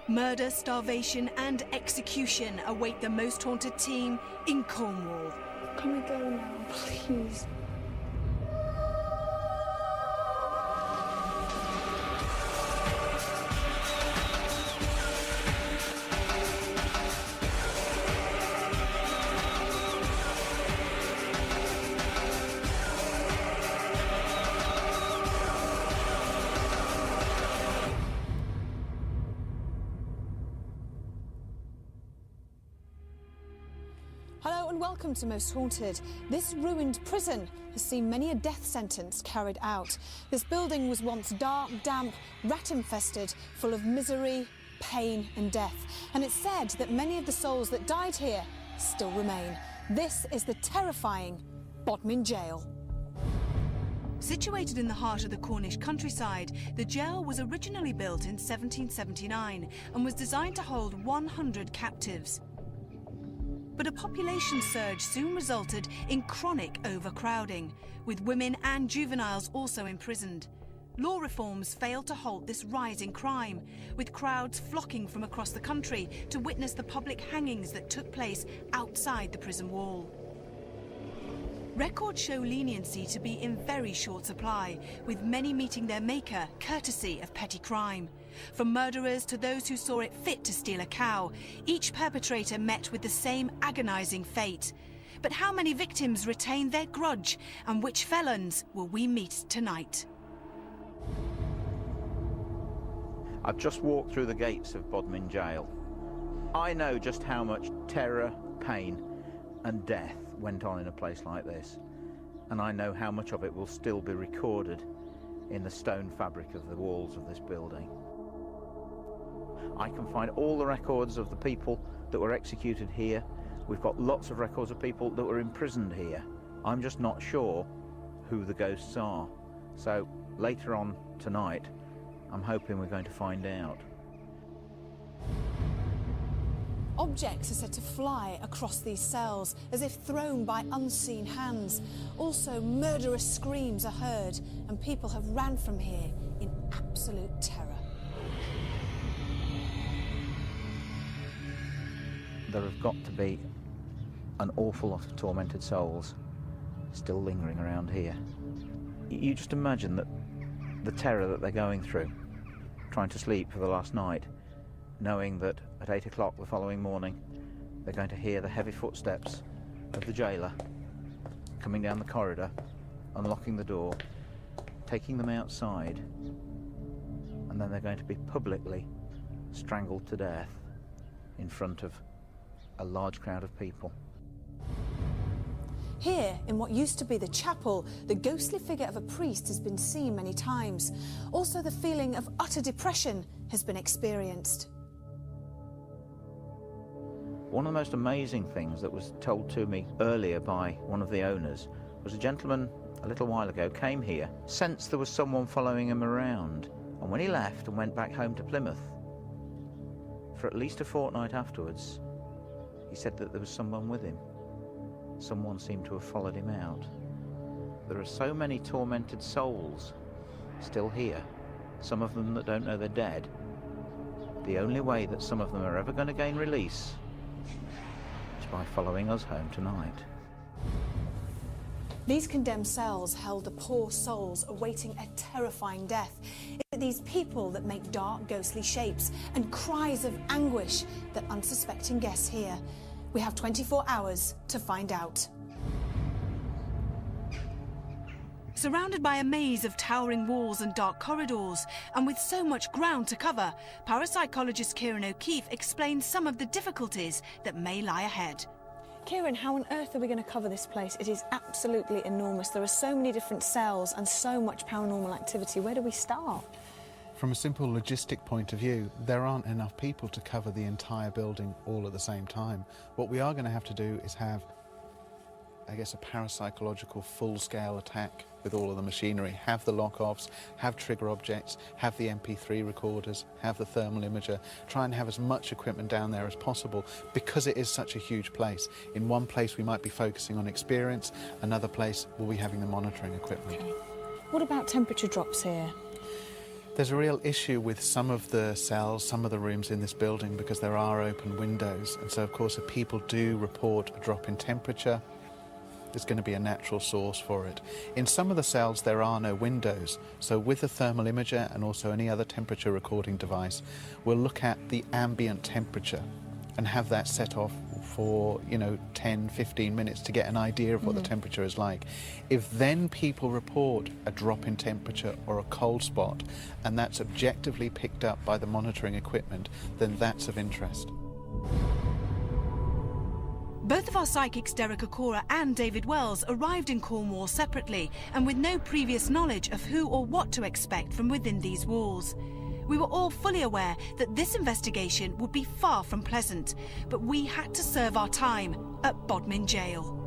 Murder, starvation and execution await the most haunted team in Cornwall. Can we go now, please? Hello and welcome to Most Haunted. This ruined prison has seen many a death sentence carried out. This building was once dark, damp, rat-infested, full of misery, pain and death. And it's said that many of the souls that died here still remain. This is the terrifying Bodmin Gaol. Situated in the heart of the Cornish countryside, the jail was originally built in 1779 and was designed to hold 100 captives. But a population surge soon resulted in chronic overcrowding, with women and juveniles also imprisoned. Law reforms failed to halt this rising crime, with crowds flocking from across the country to witness the public hangings that took place outside the prison wall. Records show leniency to be in very short supply, with many meeting their maker courtesy of petty crime. From murderers to those who saw it fit to steal a cow, each perpetrator met with the same agonising fate. But how many victims retained their grudge, and which felons will we meet tonight? I've just walked through the gates of Bodmin Gaol. I know just how much terror, pain and death went on in a place like this, and I know how much of it will still be recorded in the stone fabric of the walls of this building. I can find all the records of the people that were executed here. We've got lots of records of people that were imprisoned here. I'm just not sure who the ghosts are. So later on tonight, I'm hoping we're going to find out. Objects are said to fly across these cells as if thrown by unseen hands. Also, murderous screams are heard and people have ran from here in absolute terror. There have got to be an awful lot of tormented souls still lingering around here. You just imagine that the terror that they're going through, trying to sleep for the last night, knowing that at 8 o'clock the following morning they're going to hear the heavy footsteps of the jailer coming down the corridor, unlocking the door, taking them outside, and then they're going to be publicly strangled to death in front of a large crowd of people. Here, in what used to be the chapel, the ghostly figure of a priest has been seen many times. Also, the feeling of utter depression has been experienced. One of the most amazing things that was told to me earlier by one of the owners was a gentleman a little while ago came here, sensed there was someone following him around, and when he left and went back home to Plymouth, for at least a fortnight afterwards, he said that there was someone with him. Someone seemed to have followed him out. There are so many tormented souls still here, some of them that don't know they're dead. The only way that some of them are ever going to gain release is by following us home tonight. These condemned cells held the poor souls awaiting a terrifying death. It's these people that make dark, ghostly shapes and cries of anguish that unsuspecting guests hear. We have 24 hours to find out. Surrounded by a maze of towering walls and dark corridors, and with so much ground to cover, parapsychologist Kieran O'Keefe explains some of the difficulties that may lie ahead. Kieran, how on earth are we going to cover this place? It is absolutely enormous. There are so many different cells and so much paranormal activity. Where do we start? From a simple logistic point of view, there aren't enough people to cover the entire building all at the same time. What we are going to have to do is have, I guess, a parapsychological full-scale attack with all of the machinery, have the lock-offs, have trigger objects, have the MP3 recorders, have the thermal imager, try and have as much equipment down there as possible because it is such a huge place. In one place we might be focusing on experience, another place we'll be having the monitoring equipment. Okay. What about temperature drops here? There's a real issue with some of the cells, some of the rooms in this building, because there are open windows. And so, of course, if people do report a drop in temperature, there's going to be a natural source for it. In some of the cells, there are no windows. So with a thermal imager and also any other temperature recording device, we'll look at the ambient temperature and have that set off for, 10, 15 minutes to get an idea of what the temperature is like. If then people report a drop in temperature or a cold spot, and that's objectively picked up by the monitoring equipment, then that's of interest. Both of our psychics, Derek Okora and David Wells, arrived in Cornwall separately and with no previous knowledge of who or what to expect from within these walls. We were all fully aware that this investigation would be far from pleasant, but we had to serve our time at Bodmin Gaol.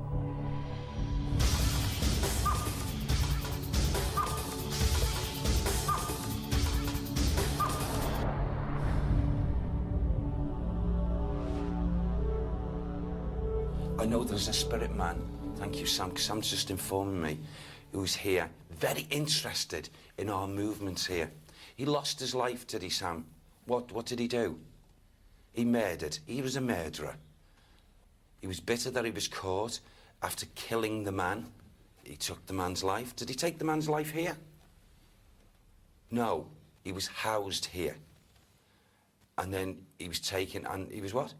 I know there's a spirit man, thank you Sam, because Sam's just informing me, who's here, very interested in our movements here. He lost his life, did he, Sam? What did he do? He murdered. He was a murderer. He was bitter that he was caught after killing the man. He took the man's life. Did he take the man's life here? No, he was housed here. And then he was taken and he was what?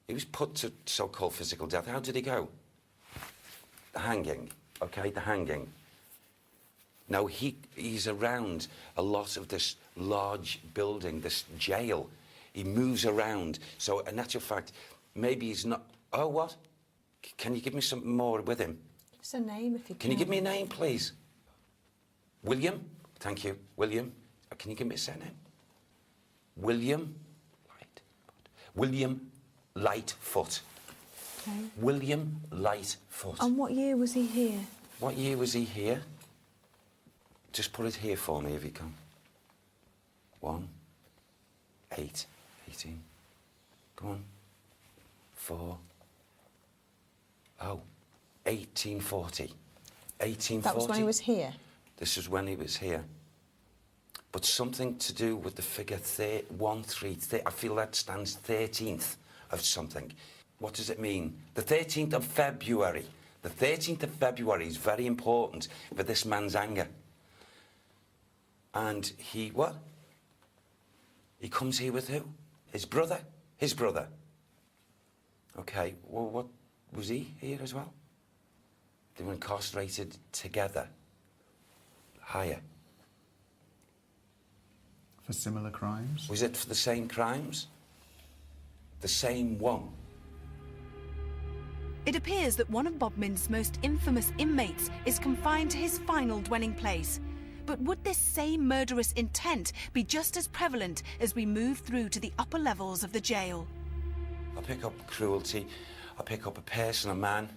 He was put to so-called physical death. How did he go? The hanging, okay, the hanging. Now, he's around a lot of this large building, this jail. He moves around. So, in actual fact, maybe he's not... Oh, what? Can you give me something more with him? Just a name, if you can. Can you give me a name, please? William? Thank you. William. Can you give me a surname? William Lightfoot. Okay. William Lightfoot. And what year was he here? What year was he here? Just put it here for me if you can. 1, 8, 18. Come on. 4. Oh, 1840. 1840. That was when he was here? This is when he was here. But something to do with the figure 13. I feel that stands 13th of something. What does it mean? The 13th of February. The 13th of February is very important for this man's anger. And he, what? He comes here with who? His brother? His brother. Okay, well, what, was he here as well? They were incarcerated together. Higher. For similar crimes? Was it for the same crimes? The same one? It appears that one of Bodmin's most infamous inmates is confined to his final dwelling place. But would this same murderous intent be just as prevalent as we move through to the upper levels of the jail? I pick up cruelty. I pick up a person, a man,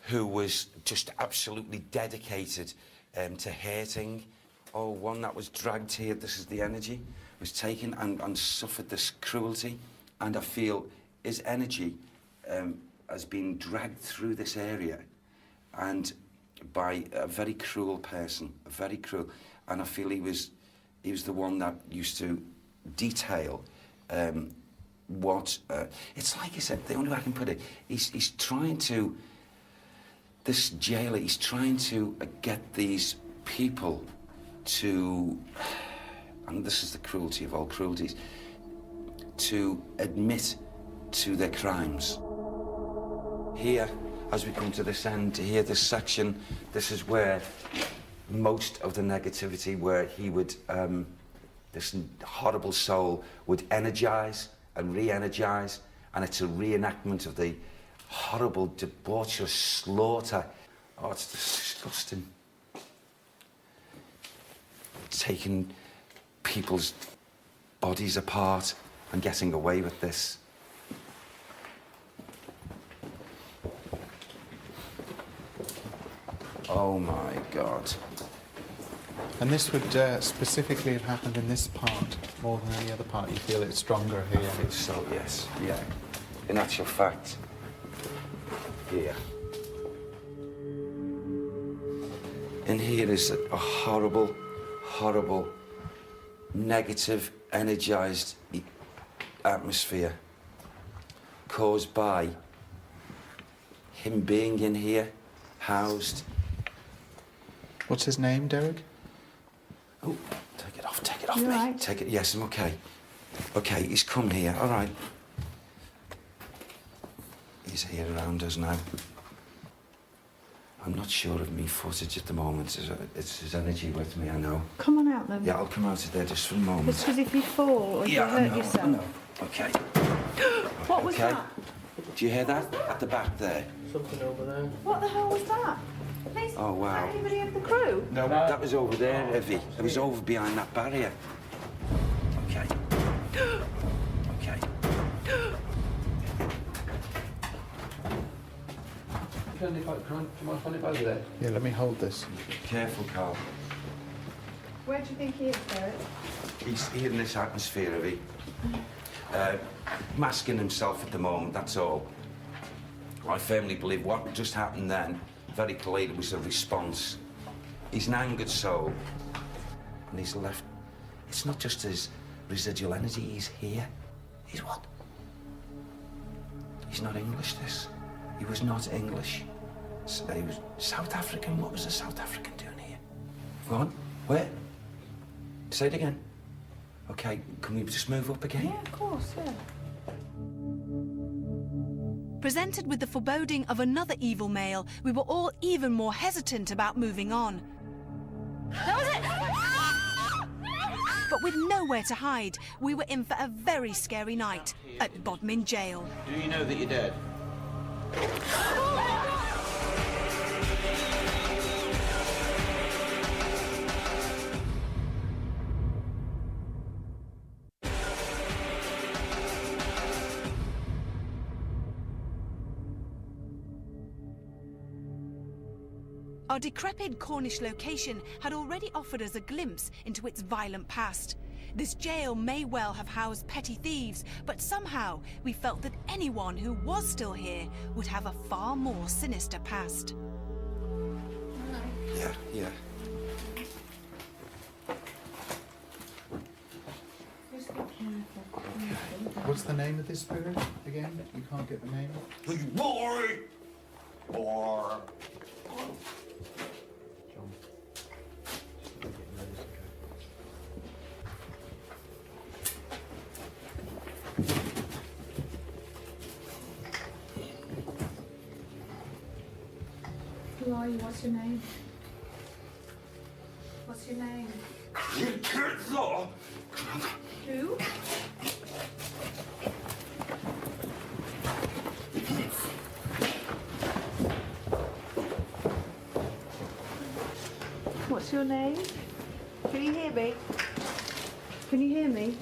who was just absolutely dedicated to hurting. Oh, one that was dragged here, this is the energy, was taken and suffered this cruelty. And I feel his energy has been dragged through this area and by a very cruel person, very cruel. And I feel he was the one that used to detail what... it's like I said, the only way I can put it, he's trying to... This jailer, he's trying to get these people to... And this is the cruelty of all cruelties, to admit to their crimes. Here, as we come to this end, here, this section, this is where most of the negativity, where he would, this horrible soul would energise and re-energise, and it's a reenactment of the horrible, debaucherous slaughter. Oh, it's disgusting. Taking people's bodies apart and getting away with this. Oh my God. And this would specifically have happened in this part more than any other part? You feel it's stronger here? I think so, yes, yeah. In actual fact, here. And here is a horrible, horrible negative, energised atmosphere caused by him being in here, housed. What's his name, Derek? Oh, take it off, You mate. right? Take it, yes, I'm okay. Okay, he's come here, all right. He's here around us now. I'm not sure of me footage at the moment. It's his energy with me, I know. Come on out then. Yeah, I'll come out of there just for a moment. It's because if you fall or if Yeah, you hurt yourself. I know. Okay. What was Okay. that? Do you hear that? At the back there. Something over there. What the hell was that? Please, Oh, wow. anybody of the crew? No, that was over there, Evie. It was over behind that barrier. Okay. Okay. Do you mind if I nip over there? Yeah, let me hold this. Careful, Carl. Where do you think he is, Derek? He's here in this atmosphere, Evie. Masking himself at the moment, that's all. I firmly believe what just happened then, very clearly, was a response. He's an angered soul, and he's left. It's not just his residual energy, he's here. He's what? He's not English, this. He was not English. He was South African. What was a South African doing here? Go on. Where? Say it again. Okay, can we just move up again? Yeah, of course, yeah. Presented with the foreboding of another evil male, we were all even more hesitant about moving on. That was it! But with nowhere to hide, we were in for a very scary night at Bodmin Jail. Do you know that you're dead? Our decrepit Cornish location had already offered us a glimpse into its violent past. This jail may well have housed petty thieves, but somehow we felt that anyone who was still here would have a far more sinister past. Yeah, yeah. What's the name of this spirit again? You can't get the name? Boy! Boy! Who are you? What's your name? What's your name? Who? What's your name? Can you hear me? Can you hear me?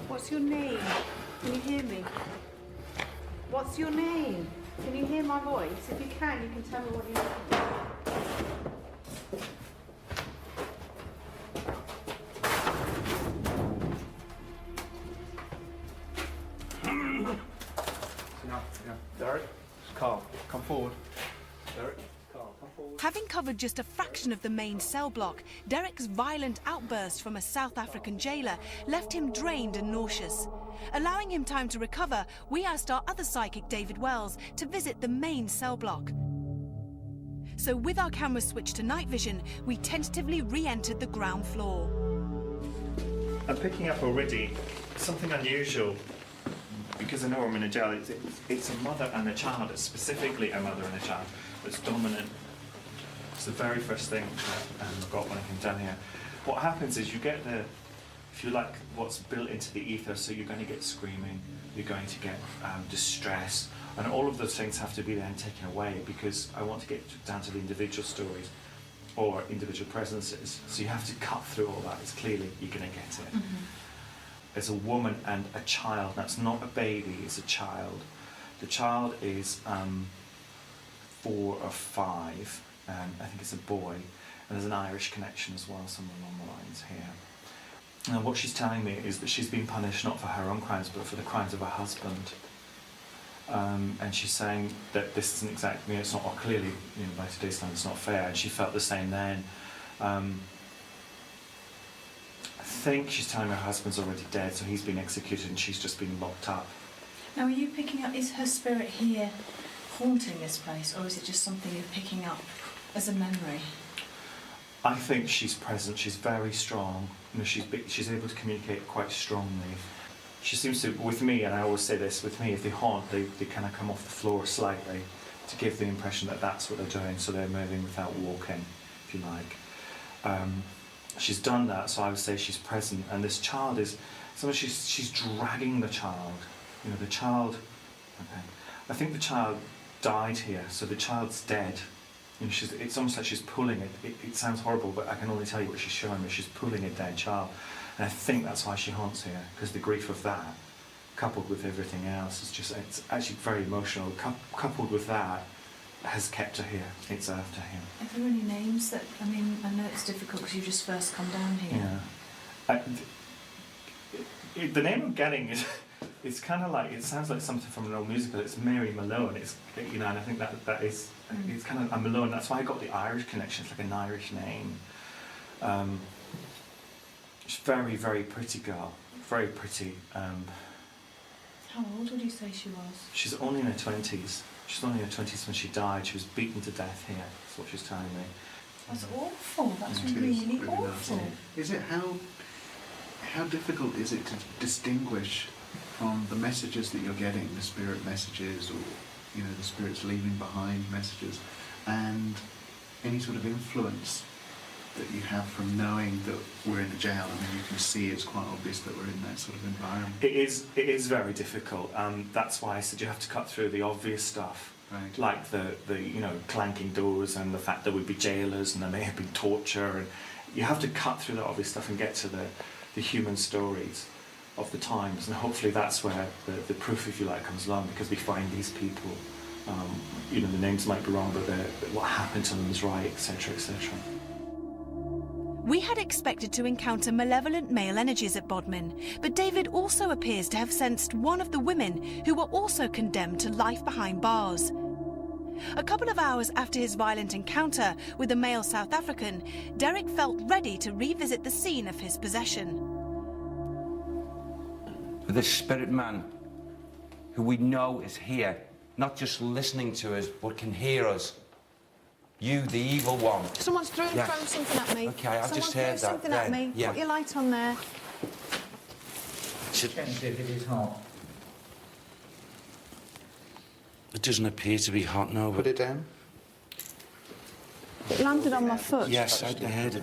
What's your name? Can you hear me? What's your name? Can you hear my voice? If you can, you can tell me what you want. Derek, Carl, come forward. Derek, Carl, come forward. Having covered just a fraction of the main cell block, Derek's violent outburst from a South African jailer left him drained and nauseous. Allowing him time to recover, we asked our other psychic, David Wells, to visit the main cell block. So with our cameras switched to night vision, we tentatively re-entered the ground floor. I'm picking up already something unusual because I know I'm in a jail. It's a mother and a child. It's specifically a mother and a child that's dominant. It's the very first thing that I got when I came down here. What happens is you get the, if you like, what's built into the ether, so you're going to get screaming, you're going to get distress, and all of those things have to be then taken away because I want to get down to the individual stories or individual presences. So you have to cut through all that. It's clearly you're going to get it. Mm-hmm. There's a woman and a child. That's not a baby, it's a child. The child is 4 or 5, and I think it's a boy. And there's an Irish connection as well, somewhere along the lines here. And what she's telling me is that she's been punished not for her own crimes, but for the crimes of her husband. And she's saying that this isn't exactly, it's not, or clearly, by today's standards, it's not fair, and she felt the same then. I think she's telling her husband's already dead, so he's been executed and she's just been locked up. Now, are you picking up, is her spirit here haunting this place, or is it just something you're picking up as a memory? I think she's present, she's very strong, she's able to communicate quite strongly. She seems to, with me, and I always say this, with me, if they haunt, they kind of come off the floor slightly to give the impression that that's what they're doing, so they're moving without walking, if you like. She's done that, so I would say she's present, and this child is, she's dragging the child. The child, okay, I think the child died here, so the child's dead. It's almost like she's pulling it. It sounds horrible, but I can only tell you what she's showing me. She's pulling a dead child. And I think that's why she haunts here, because the grief of that, coupled with everything else, it's actually very emotional. Coupled with that, has kept her here. It's after him. Are there any names that, I know it's difficult because you just first come down here. Yeah. The name I'm getting is, it's kind of like, it sounds like something from an old musical. It's Mary Malone. It's, and I think that is, it's kind of, Malone. That's why I got the Irish connection. It's like an Irish name. She's a very, very pretty girl. Very pretty. How old would you say she was? She's only in her 20s. She's only in her 20s when she died. She was beaten to death here. That's what she's telling me. That's awful. That's It is really awful. nasty. Is it, how difficult is it to distinguish from the messages that you're getting, the spirit messages, or the spirits leaving behind messages, and any sort of influence that you have from knowing that we're in a jail? You can see it's quite obvious that we're in that sort of environment. It is very difficult. That's why I said you have to cut through the obvious stuff, right. Like the clanking doors and the fact there would be jailers and there may have been torture, and you have to cut through the obvious stuff and get to the human stories of the times, and hopefully that's where the proof, if you like, comes along, because we find these people. The names might be wrong, but what happened to them is right, etc., etc. We had expected to encounter malevolent male energies at Bodmin, but David also appears to have sensed one of the women who were also condemned to life behind bars. A couple of hours after his violent encounter with the male South African, Derek felt ready to revisit the scene of his possession. For this spirit man, who we know is here, not just listening to us, but can hear us. You, the evil one. Someone's thrown something at me. Okay, I've just heard that. Something at me. Yeah. Put your light on there. Check if it is hot. It doesn't appear to be hot, no. Put it down. It landed on my foot. Yes, I heard it.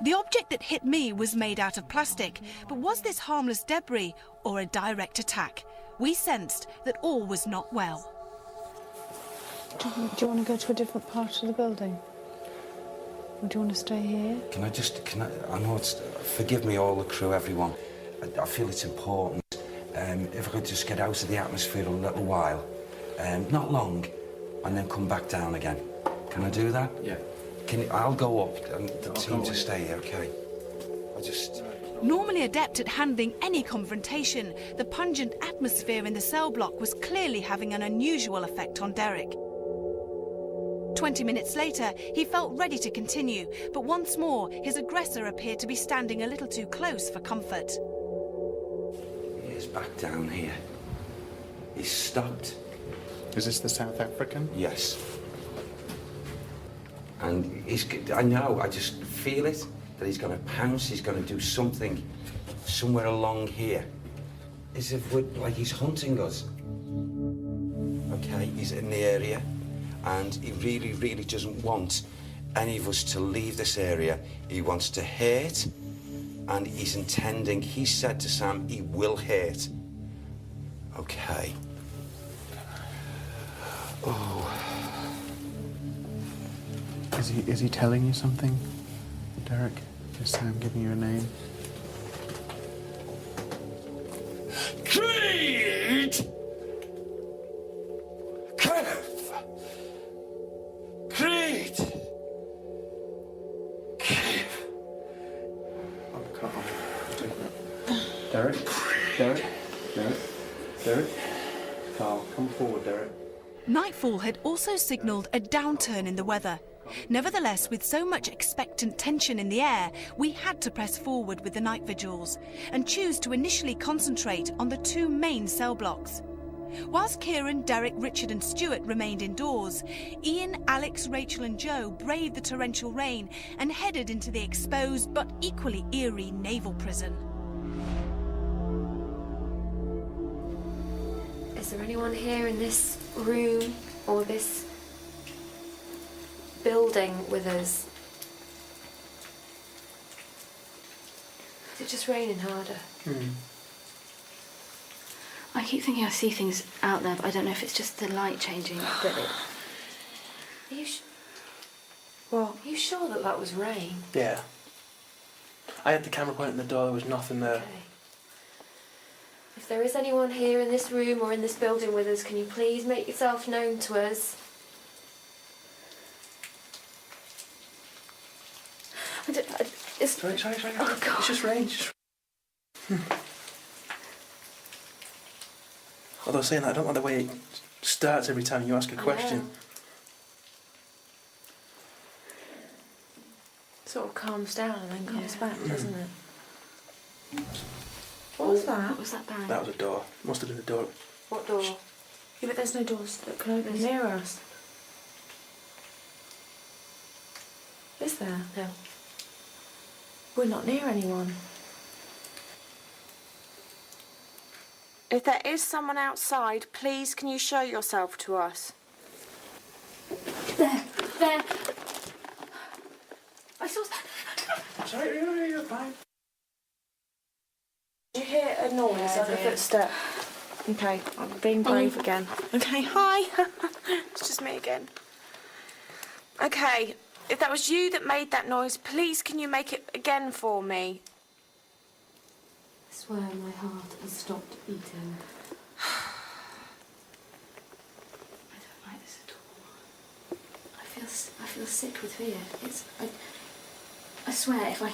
The object that hit me was made out of plastic, but was this harmless debris or a direct attack? We sensed that all was not well. Do you want to go to a different part of the building? Or do you want to stay here? I know it's, forgive me all the crew, everyone. I feel it's important. If I could just get out of the atmosphere a little while, not long, and then come back down again. Can I do that? Yeah. I'll go up and the team to stay here, okay? Normally adept at handling any confrontation, the pungent atmosphere in the cell block was clearly having an unusual effect on Derek. 20 minutes later, he felt ready to continue, but once more, his aggressor appeared to be standing a little too close for comfort. He's back down here. He's stopped. Is this the South African? Yes. And I know, I just feel it, that he's going to pounce, he's going to do something somewhere along here. As if like he's hunting us. Okay, he's in the area, and he really, really doesn't want any of us to leave this area. He wants to hurt, and he's intending, he said to Sam, he will hurt. Okay. Oh. Is he telling you something, Derek? Is Sam giving you a name? Creed! Kev! Creed! Kev! Derek? Derek? Derek? Derek? Carl, come forward, Derek. Nightfall had also signalled a downturn in the weather. Nevertheless, with so much expectant tension in the air, we had to press forward with the night vigils and choose to initially concentrate on the two main cell blocks. Whilst Kieran, Derek, Richard and Stuart remained indoors, Ian, Alex, Rachel and Joe braved the torrential rain and headed into the exposed but equally eerie naval prison. Is there anyone here in this room or this building with us? Is it just raining harder? I keep thinking I see things out there, but I don't know if it's just the light changing. Are you Well, Are you sure that that was rain? Yeah. I had the camera pointing at the door, there was nothing there. Okay. If there is anyone here in this room or in this building with us, can you please make yourself known to us? Sorry. Oh, God. It's just rain. Although saying that, I don't like the way it starts every time you ask a question. Sort of calms down and then comes back, doesn't it? What was that? What was that bang? That was a door. Must have been a door. What door? Yeah, but there's no doors that can open near us. Is there? No. We're not near anyone. If there is someone outside, please can you show yourself to us? There. I saw. Sorry, you're fine. Did you hear a noise like a footstep? Okay, I'm being brave again. Okay, hi. It's just me again. Okay, if that was you that made that noise, please can you make it again for me? I swear my heart has stopped beating. I don't like this at all. I feel sick with fear. I swear if I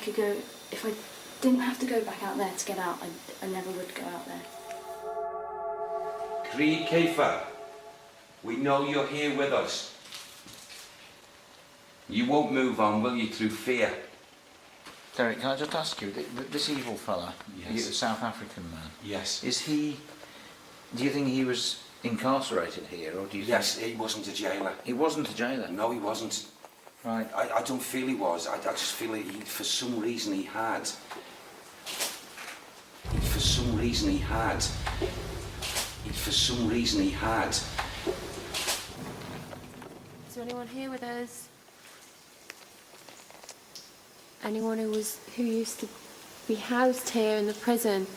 didn't have to go back out there to get out, I never would go out there. Creed Kiefer, we know you're here with us. You won't move on, will you, through fear? Derek, can I just ask you, this evil fella, Yes. the South African man, Yes. do you think he was incarcerated here, or do you Yes, think... he wasn't a jailer. He wasn't a jailer? No, he wasn't. Right. I don't feel he was. I just feel that for some reason he had. For some reason he had. Is there anyone here with us? Anyone who used to be housed here in the prison?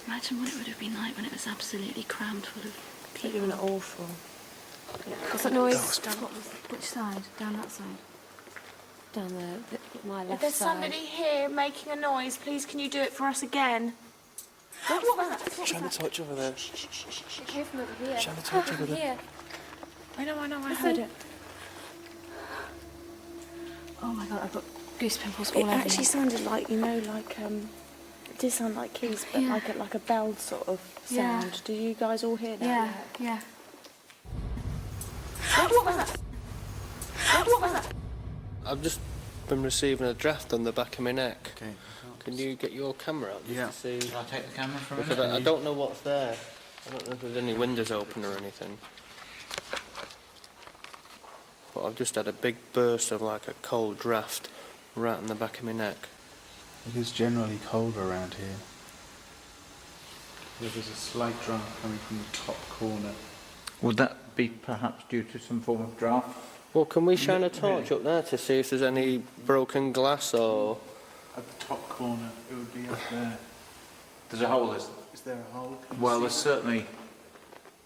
Imagine what it would have been like when it was absolutely crammed full of It people. would have been awful. What's that noise? Which side? Down that side? Down my left If there's side. somebody here making a noise, please can you do it for us again? Shine the torch over there. Here from over here. Shine the torch over there. Here. I know, I heard it. Oh my god, I've got goose pimples all It over me. actually sounded like, it did sound like keys, but Yeah. like a bell sort of Yeah. sound. Do you guys all hear that? Yeah. I've just been receiving a draft on the back of my neck. Okay. Can you get your camera out just Yeah. to see? Shall I take the camera for a Because minute? I don't know what's there. I don't know if there's any windows open or anything. But I've just had a big burst of like a cold draft right in the back of my neck. It is generally colder around here. There's a slight draft coming from the top corner. Would that be perhaps due to some form of draft? Well, can we shine a torch up there to see if there's any broken glass or... At the top corner, it would be up there. There's a hole, Is there a hole? Can you well, see there's that? certainly...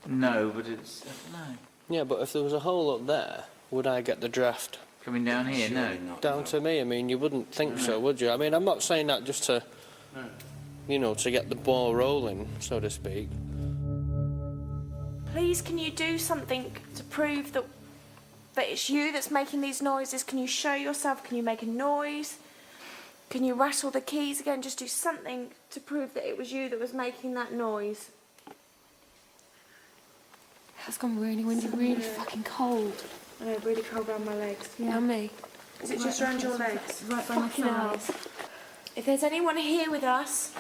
No, but it's... No. Yeah, but if there was a hole up there, would I get the draft? Coming down here? No. Surely not, Down no. to me? I mean, you wouldn't think so, would you? I mean, I'm not saying that just to, to get the ball rolling, so to speak. Please can you do something to prove that it's you that's making these noises? Can you show yourself? Can you make a noise? Can you rattle the keys again? Just do something to prove that it was you that was making that noise. It's gone really windy, really fucking cold. I know, really cold around my legs. Yeah. And me. Is it just around your legs? Right by my thighs. If there's anyone here with us,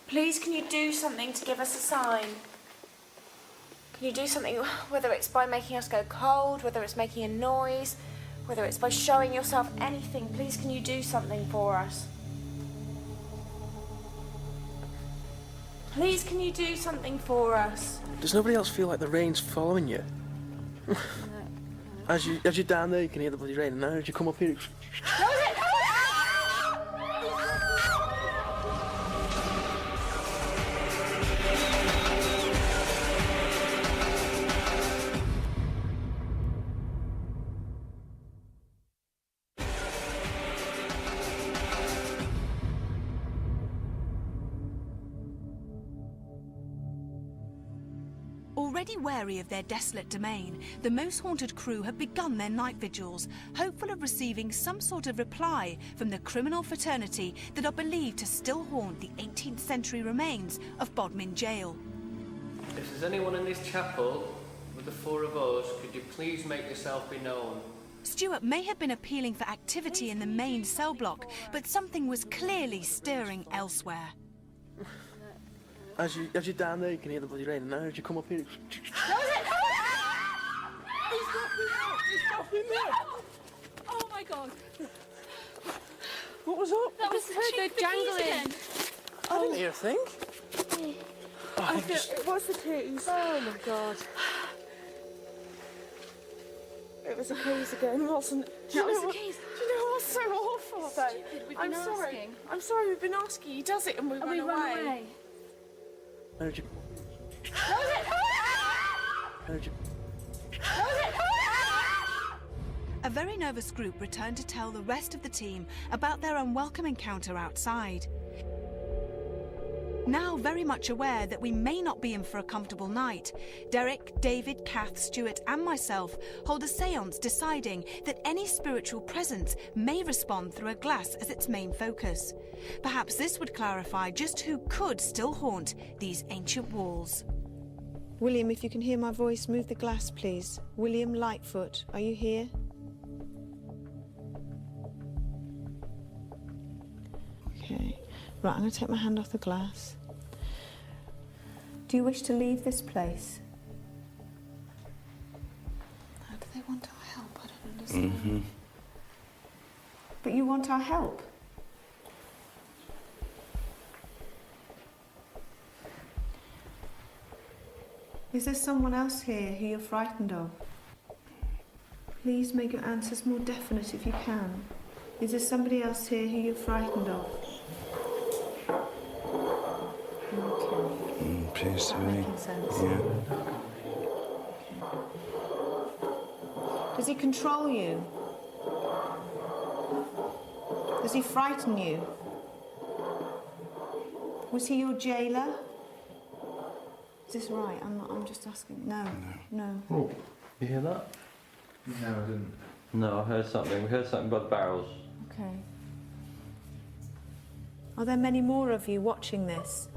please can you do something to give us a sign? Can you do something, whether it's by making us go cold, whether it's making a noise, whether it's by showing yourself, anything, please can you do something for us? Please can you do something for us? Does nobody else feel like the rain's following you? As you're down there, you can hear the bloody rain, and now as you come up here... Already wary of their desolate domain, the most haunted crew have begun their night vigils, hopeful of receiving some sort of reply from the criminal fraternity that are believed to still haunt the 18th century remains of Bodmin Gaol. If there's anyone in this chapel with the four of us, could you please make yourself be known? Stuart may have been appealing for activity in the main cell block, but something was clearly stirring elsewhere. As you're down there, you can hear the bloody rain, and now as you come up here... Oh my god. What was up? That was the jangling. I didn't hear a thing. It was the keys. Oh my god. It was the keys again, wasn't it? That was the keys. Do you know what's so awful though? Stupid, we've I'm been sorry. asking. I'm sorry, we've been asking. He does it and we run away. A very nervous group returned to tell the rest of the team about their unwelcome encounter outside. Now very much aware that we may not be in for a comfortable night, Derek, David, Kath, Stuart and myself hold a séance deciding that any spiritual presence may respond through a glass as its main focus. Perhaps this would clarify just who could still haunt these ancient walls. William, if you can hear my voice, move the glass, please. William Lightfoot, are you here? Okay. Right, I'm going to take my hand off the glass. Do you wish to leave this place? How do they want our help? I don't understand. Mm-hmm. But you want our help? Is there someone else here who you're frightened of? Please make your answers more definite if you can. Is there somebody else here who you're frightened of? Okay. Appears to be. Making sense. Yeah. Does he control you? Does he frighten you? Was he your jailer? Is this right? I'm just asking. No. Oh, you hear that? No, I didn't. No, I heard something. We heard something by the barrels. Okay. Are there many more of you watching this?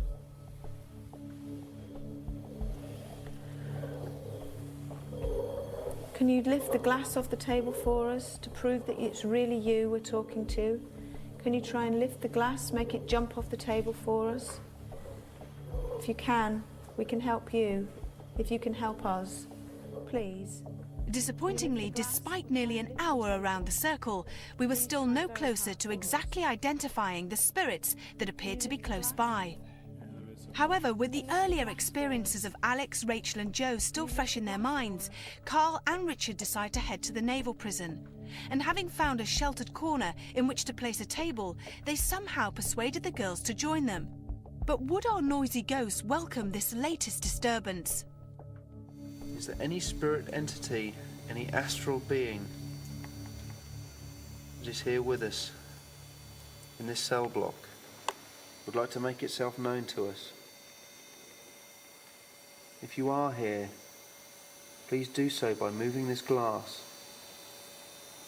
Can you lift the glass off the table for us to prove that it's really you we're talking to? Can you try and lift the glass, make it jump off the table for us? If you can, we can help you. If you can help us, please. Disappointingly, despite nearly an hour around the circle, we were still no closer to exactly identifying the spirits that appeared to be close by. However, with the earlier experiences of Alex, Rachel and Joe still fresh in their minds, Carl and Richard decide to head to the naval prison. And having found a sheltered corner in which to place a table, they somehow persuaded the girls to join them. But would our noisy ghosts welcome this latest disturbance? Is there any spirit entity, any astral being that is here with us in this cell block, would like to make itself known to us? If you are here, please do so by moving this glass.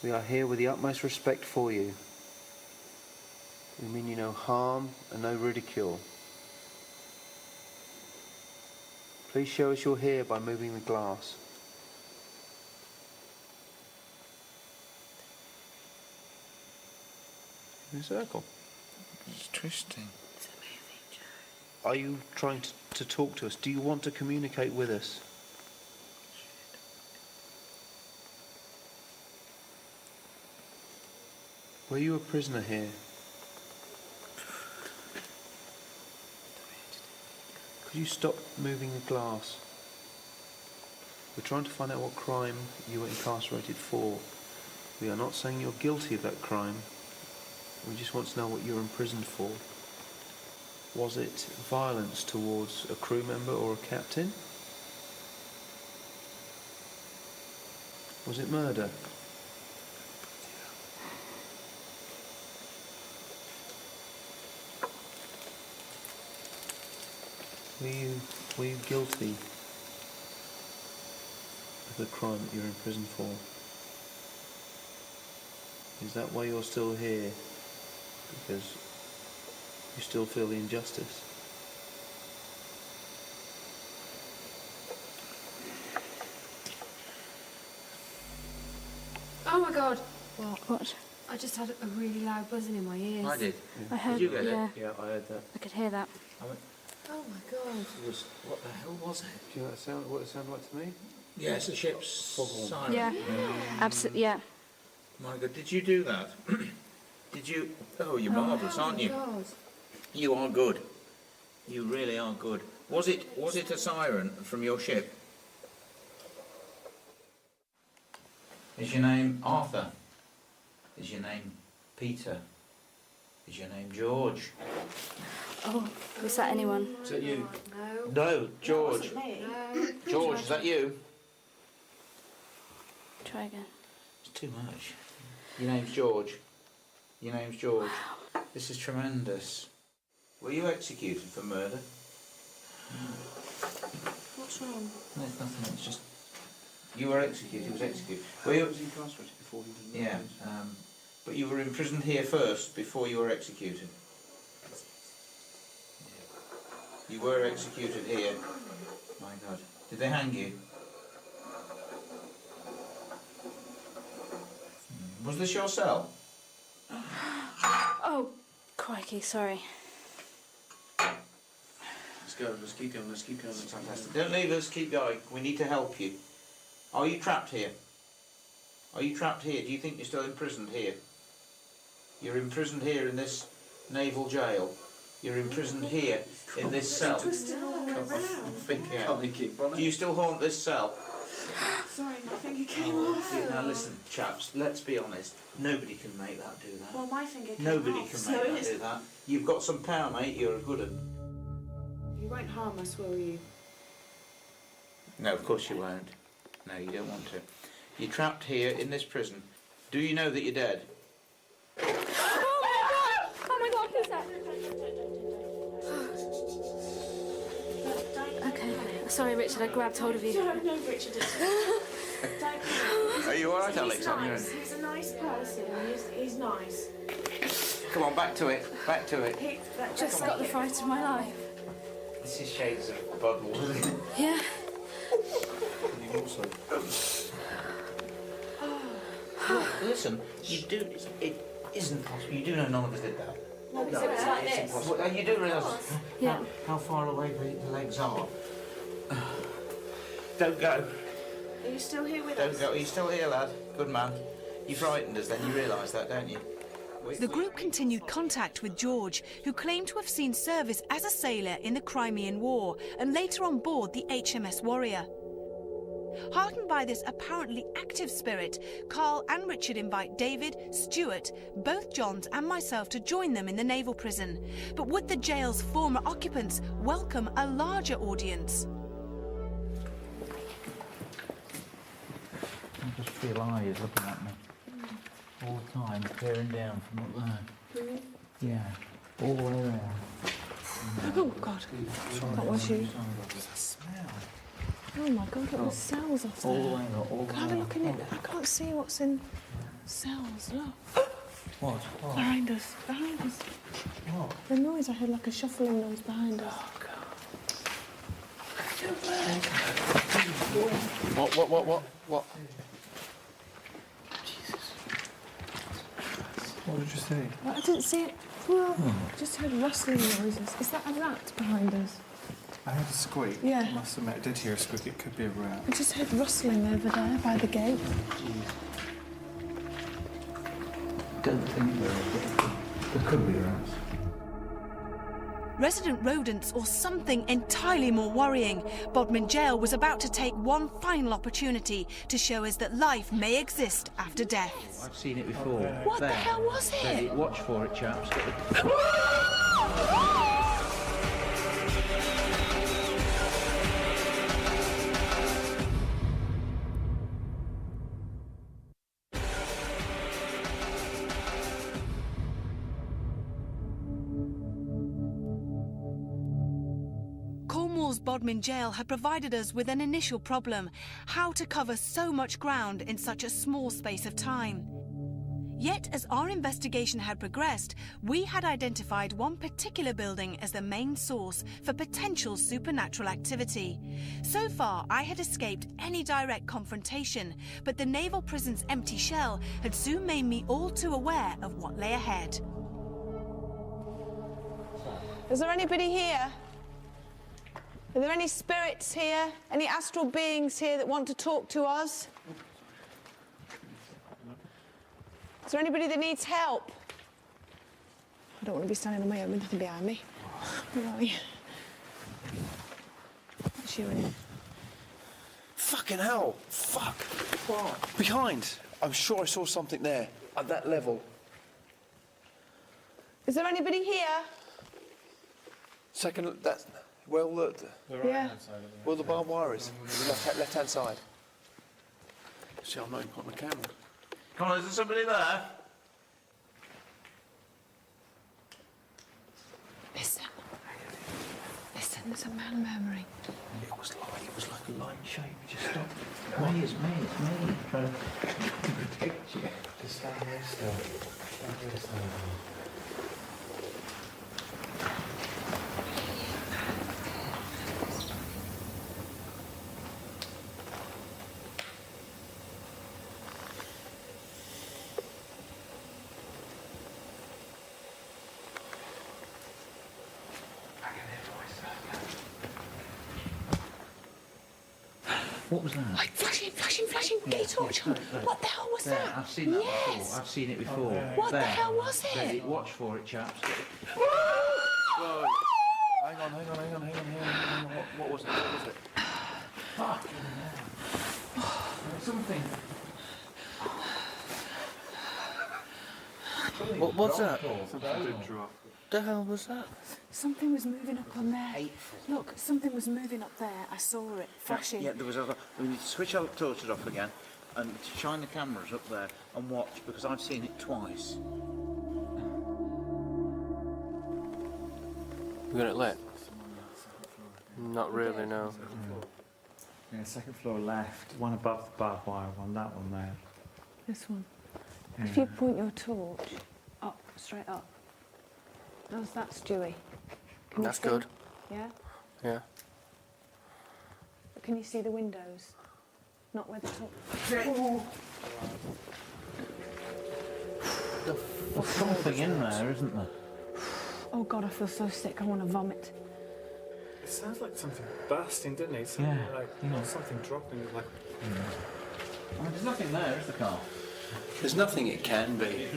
We are here with the utmost respect for you. We mean you no harm and no ridicule. Please show us you're here by moving the glass. In a circle. It's twisting. Are you trying to talk to us? Do you want to communicate with us? Were you a prisoner here? Could you stop moving the glass? We're trying to find out what crime you were incarcerated for. We are not saying you're guilty of that crime. We just want to know what you're imprisoned for. Was it violence towards a crew member or a captain? Was it murder? Were you guilty of the crime that you're in prison for? Is that why you're still here? Because you still feel the injustice? Oh my God! What? I just had a really loud buzzing in my ears. I did. I heard. Did you get yeah. it? Yeah, I heard that. I could hear that. Oh my God! What the hell was it? Do you know what it sounded like to me? Yeah, it's a ship's siren. Yeah. Absolutely. Yeah. My God, did you do that? Did you? Oh, you're marvellous, aren't you? God. You are good. You really are good. Was it a siren from your ship? Is your name Arthur? Is your name Peter? Is your name George? Oh, was that anyone? Is that you? No. No, George. No. George, is that you? Try again. It's too much. Your name's George. Your name's George. This is tremendous. Were you executed for murder? What's wrong? No, it's nothing. It's just you were executed. He was executed. Were you? He was incarcerated before he was. Yeah. But you were imprisoned here first before you were executed. You were executed here. My God. Did they hang you? Was this your cell? Oh, crikey! Sorry. Let's go. Let's keep going. Let's keep going. That's Fantastic. Don't leave us. Keep going. We need to help you. Are you trapped here? Are you trapped here? Do you think you're still imprisoned here? You're imprisoned here in this naval jail. You're imprisoned here in this cell. Do you still haunt this cell? Sorry, my finger came off. Now listen, chaps, let's be honest. Nobody can make that do that. Well, my finger came Nobody off. can make that do that. You've got some power, mate. You're a good one. You won't harm us, will you? No, of course you won't. No, you don't want to. You're trapped here in this prison. Do you know that you're dead? Oh my God! Who's that? Okay. Sorry, Richard. I grabbed hold of you. No, Richard. Don't. Are you all right, Alex? He's nice. He's a nice person. He's nice. Come on, back to it. Back to it. Just got the fright of my life. This is shades of Bodmin, isn't it? Yeah. Listen, you do. It isn't possible. You do know none of us did that. No, because it was like It's this. impossible. And you do realise Yeah. how far away the legs are. Don't go. Are you still here with Don't us? go. Are you still here, lad? Good man. You frightened us then. You realise that, don't you? The group continued contact with George, who claimed to have seen service as a sailor in the Crimean War and later on board the HMS Warrior. Heartened by this apparently active spirit, Carl and Richard invite David, Stuart, both Johns and myself to join them in the naval prison. But would the jail's former occupants welcome a larger audience? I just feel eyes looking at me all the time, peering down from up there. Really? Yeah, all the way around. Oh God, that was you. What's that smell? Oh my God, look, there's cells off there. All the way up, all the way Have a up. look in it. I can't see what's in cells. Look. What? Behind us, behind us. What? The noise, I heard like a shuffling noise behind us. Oh, God. What? Jesus. What did you see? Well, I didn't see it. Well, I just heard rustling noises. Is that a rat behind us? I heard a squeak. Yeah. I must admit, I did hear a squeak. It could be a rat. I just heard rustling over there by the gate. Don't think there could be rats. Resident rodents or something entirely more worrying, Bodmin Gaol was about to take one final opportunity to show us that life may exist after death. I've seen it before. What the hell was it? Watch for it, chaps. Cornwall's Bodmin Gaol had provided us with an initial problem: how to cover so much ground in such a small space of time. Yet, as our investigation had progressed, we had identified one particular building as the main source for potential supernatural activity. So far, I had escaped any direct confrontation, but the naval prison's empty shell had soon made me all too aware of what lay ahead. Is there anybody here? Are there any spirits here? Any astral beings here that want to talk to us? Is there anybody that needs help? I don't want to be standing on my own with nothing behind me. Where are you? That's you, innit? Fucking hell! Fuck! What? Behind! I'm sure I saw something there, at that level. Is there anybody here? Second, that's... Well, look. Yeah. Well, the barbed wire is. The left-hand side. See, I'm not even putting my camera. Come on, is there somebody there? Listen. Listen, there's a man murmuring. It was like a light shape. It just stopped. It's me. Trying to protect you. Just stand there still. Stand there still. What was that? Like flashing. Get your torch on. What the hell was that? I've seen that before. I've seen it before. What the hell was it? Watch for it, chaps. Whoa. Hang on. What was it? Fuck. Something. What's that? Something did drop. The hell was that? Something was moving up on there. Look, something was moving up there. I saw it flashing. Yeah, there was a... We need to switch our torches off again and shine the cameras up there and watch, because I've seen it twice. You got it lit? Not really, no. Yeah, second floor left. One above the barbed wire one, that one there. This one. Yeah. If you point your torch up, straight up. How's that, Stewie? Can you That's see? good. Yeah? Yeah. But can you see the windows? Not where the torch... There's something in there, isn't there? Oh, God, I feel so sick. I want to vomit. It sounds like something bursting, doesn't it? Something like something dropping. Like. There's nothing there, is there, Carl? There's nothing it can be.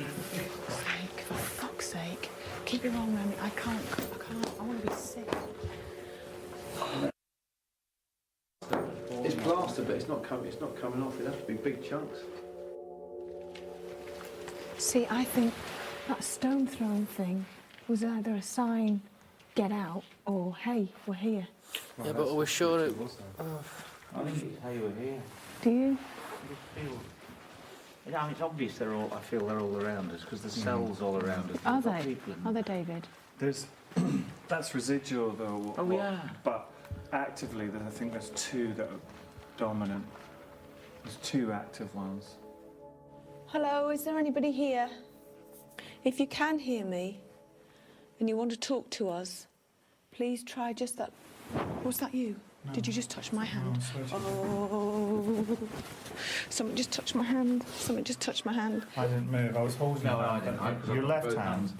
Sake, for fuck's sake. Keep your arm around me. I can't. I want to be sick. It's plaster, but it's not coming off. It has to be big chunks. See, I think that stone throwing thing was either a sign, get out, or hey, we're here. Yeah, but we're sure it... I think it's how you were here. Do you? I mean, it's obvious I feel they're all around us, because there's cells all around us. Are We've got they? people in Are them. they, David? There's that's residual though. Oh, yeah. But actively, I think there's two that are dominant. There's two active ones. Hello, is there anybody here? If you can hear me and you want to talk to us, please try just that. Was that you? No. Did you just touch my hand? Oh, something just touched my hand. Something just touched my hand. I didn't move. I was holding your left hand.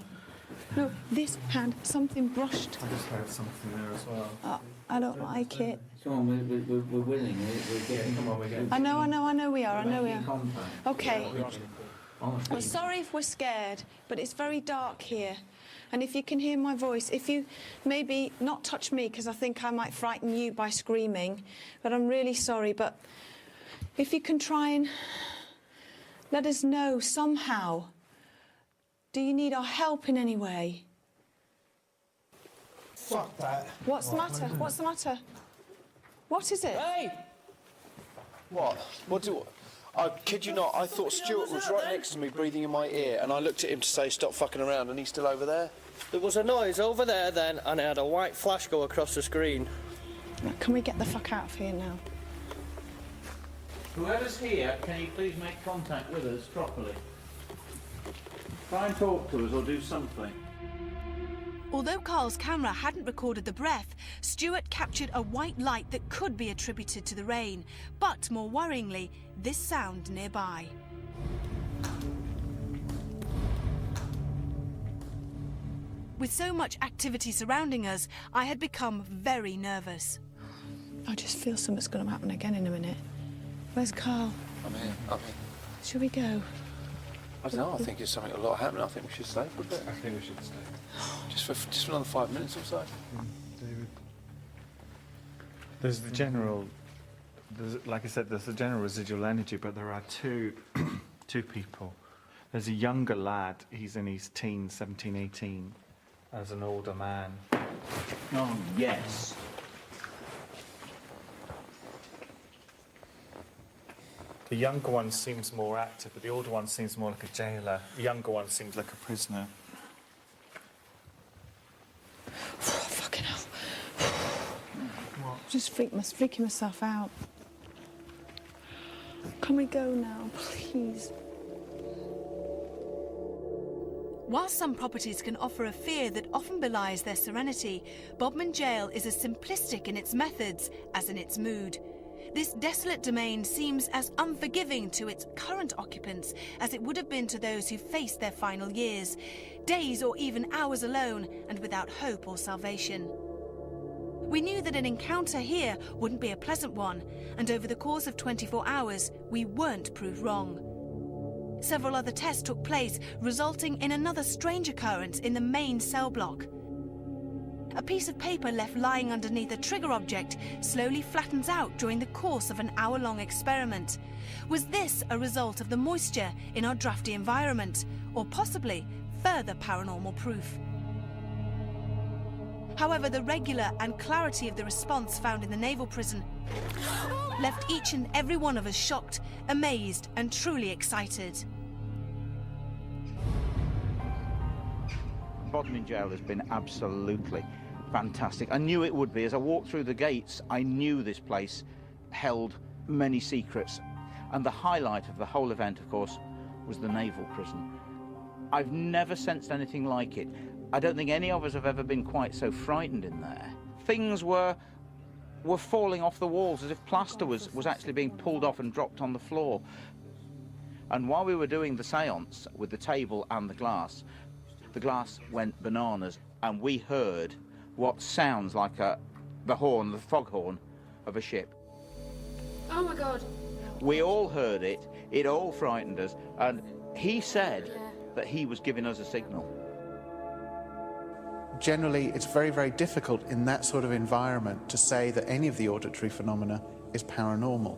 No, this hand. Something brushed. I just heard something there as well. I don't like it. Come on, we're winning. We're getting. Come on, we're getting. I know we are. Okay. I'm sorry if we're scared, but it's very dark here. And if you can hear my voice, if you maybe not touch me, because I think I might frighten you by screaming, but I'm really sorry, but if you can try and let us know somehow. Do you need our help in any way? Fuck that. What's the matter? What's the matter? What is it? Hey! What? What do... I kid you not, I thought Stuart was right next to me breathing in my ear, and I looked at him to say stop fucking around, and he's still over there. There was a noise over there then, and I had a white flash go across the screen. Can we get the fuck out of here now? Whoever's here, can you please make contact with us properly? Try and talk to us or do something. Although Carl's camera hadn't recorded the breath, Stuart captured a white light that could be attributed to the rain, but more worryingly, this sound nearby. With so much activity surrounding us, I had become very nervous. I just feel something's going to happen again in a minute. Where's Carl? I'm here. Shall we go? I don't know, I think there's something a lot happening. I think we should stay for a bit. I think we should stay. Just for another 5 minutes or so. David. There's the general, like I said, there's the general residual energy, but there are two people. There's a younger lad, he's in his teens, 17, 18, as an older man. Oh, yes. The younger one seems more active, but the older one seems more like a jailer. The younger one seems like a prisoner. Fucking hell. I'm just freaking myself out. Can we go now, please? While some properties can offer a fear that often belies their serenity, Bodmin Gaol is as simplistic in its methods as in its mood. This desolate domain seems as unforgiving to its current occupants as it would have been to those who faced their final years, days or even hours alone and without hope or salvation. We knew that an encounter here wouldn't be a pleasant one, and over the course of 24 hours, we weren't proved wrong. Several other tests took place, resulting in another strange occurrence in the main cell block. A piece of paper left lying underneath a trigger object slowly flattens out during the course of an hour-long experiment. Was this a result of the moisture in our drafty environment, or possibly further paranormal proof? However, the regular and clarity of the response found in the naval prison left each and every one of us shocked, amazed, and truly excited. Bodmin Gaol has been absolutely fantastic. I knew it would be. As I walked through the gates, I knew this place held many secrets. And the highlight of the whole event, of course, was the naval prison. I've never sensed anything like it. I don't think any of us have ever been quite so frightened in there. Things were falling off the walls as if plaster was actually being pulled off and dropped on the floor. And while we were doing the séance with the table and the glass went bananas, and we heard what sounds like the foghorn of a ship. Oh my God. We all heard it, it all frightened us, and he said that he was giving us a signal. Generally, it's very, very difficult in that sort of environment to say that any of the auditory phenomena is paranormal.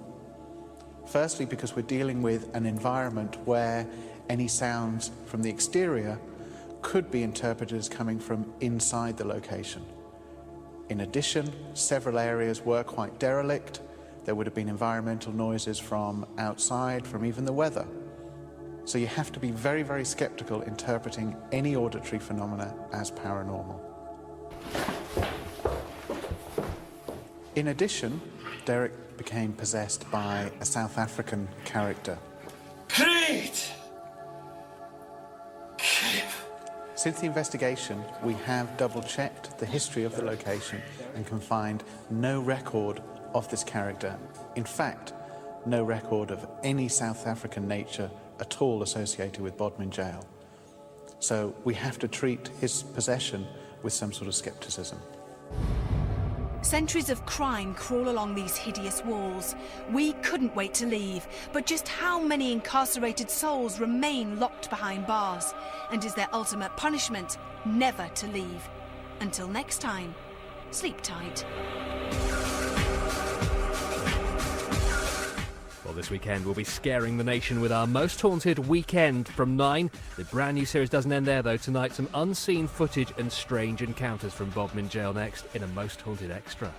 Firstly, because we're dealing with an environment where any sounds from the exterior could be interpreted as coming from inside the location. In addition, several areas were quite derelict. There would have been environmental noises from outside, from even the weather. So you have to be very, very skeptical interpreting any auditory phenomena as paranormal. In addition, Derek became possessed by a South African character. Great! Since the investigation, we have double-checked the history of the location and can find no record of this character. In fact, no record of any South African nature at all associated with Bodmin Gaol. So we have to treat his possession with some sort of scepticism. Centuries of crime crawl along these hideous walls. We couldn't wait to leave, but just how many incarcerated souls remain locked behind bars? And is their ultimate punishment never to leave? Until next time, sleep tight. Well, this weekend we'll be scaring the nation with our Most Haunted Weekend from 9. The brand new series doesn't end there though. Tonight, some unseen footage and strange encounters from Bodmin Gaol next in a Most Haunted Extra.